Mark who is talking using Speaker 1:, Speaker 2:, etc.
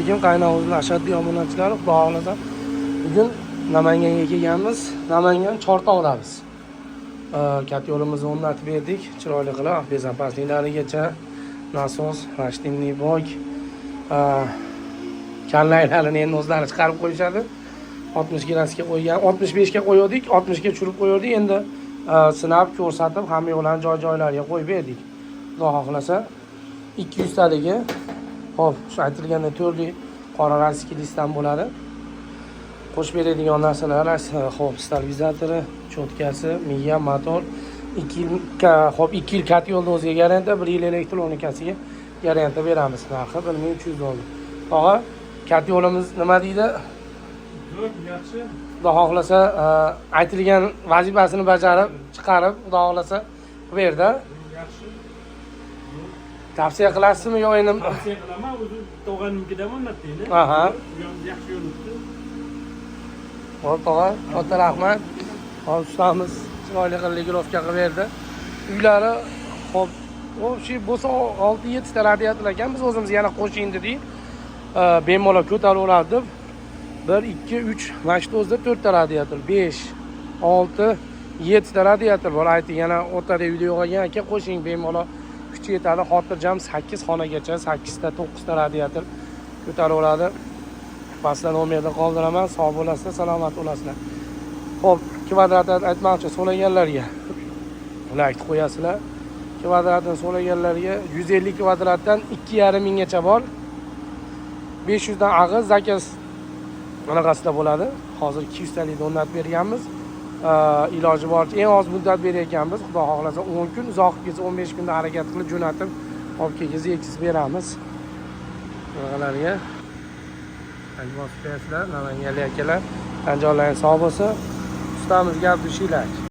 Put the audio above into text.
Speaker 1: Lekin qaynog'imizning ashaddiy obunachilar xudo xohlasa bugun Namanganga kelganmiz. Namangan Chortoqdamiz. Katta yo'limizni o'rnatib berdik. Chiroyli qilib bezapasliklarigacha nasos, rashtimli bok, kanlaylarini endi o'zlari chiqarib qo'yishadi. 60 kiloga qo'ygan, 65 ga qo'ydik, 60 ga tushirib qo'ydik. Endi sinab ko'rsatib, hamma yo'llarni joy-joylariga qo'yib berdik. Xudo xohlasa 200 taligi. Xo'p, shu aytilganda turli qora rasiki listdan bo'ladi. Qo'shib beradigan narsalar, xo'p, stabilizatori, cho'tkasi, miya, motor, 2 yil, xo'p, 2 yil kat yo'lda o'ziga garantiya, 1 yil elektronikasiga garantiya beramiz. Narxi 1300 dollar. Tog'a, kat yo'limiz nima deydi?
Speaker 2: Yaxshi.
Speaker 1: Xudo xohlasa, aytilgan vazifasini bajarib, chiqarib, xudo xohlasa bu yerda
Speaker 2: Yaxshi.
Speaker 1: tavsiya qilasizmi yo endi?
Speaker 2: Tavsiya qilaman, o'zi tog'anikidan o'rnatdinglar.
Speaker 1: Aha.
Speaker 2: Bu ham yaxshi yo'nalishdi.
Speaker 1: Xo'p, tog'a, katta rahmat. Hop, ustamiz chiroyli qiligirovka qilib berdi. Uylari, xo'p, o'sha bo'lsa 6-7 ta radiator ekan, biz o'zimiz yana qo'shing dedik. Bemalol ko'taraveradi deb 1, 2, 3, mana shu o'zida 4 ta radiator, 5, 6, 7 ta radiator bor. Ayting, yana o'rtada uyda yo'q ekan, aka qo'shing bemalol kuchi yetadi. Xotirjam 8 xonagacha 8 ta, 9 ta radiator ko'taraveradi. Pastdan nomerda qoldiraman. Sog' bo'lasizlar, salomat bo'lasizlar. Xo'p, kvadratni aytmoqchi so'raganlarga ularni qo'yasizlar. Kvadratni so'raganlarga 150 kvadratdan 2,5 minggacha bor. 500 dan ag'iz zakaz anaqasida bo'ladi. Hozir 200 talikni o'rnatib berganmiz. Iloji boricha eng oz muddat berayotganmiz. Xudo xohlasa 10 kun, uzoq ketsa 15 kunda harakat qilib jo'natib olib kelib yetkazib beramiz. Bularga Almos Peslar, Namanganlik akalar, anjorlaring sog' bo'lsin. Ustamiz gap dushinglar.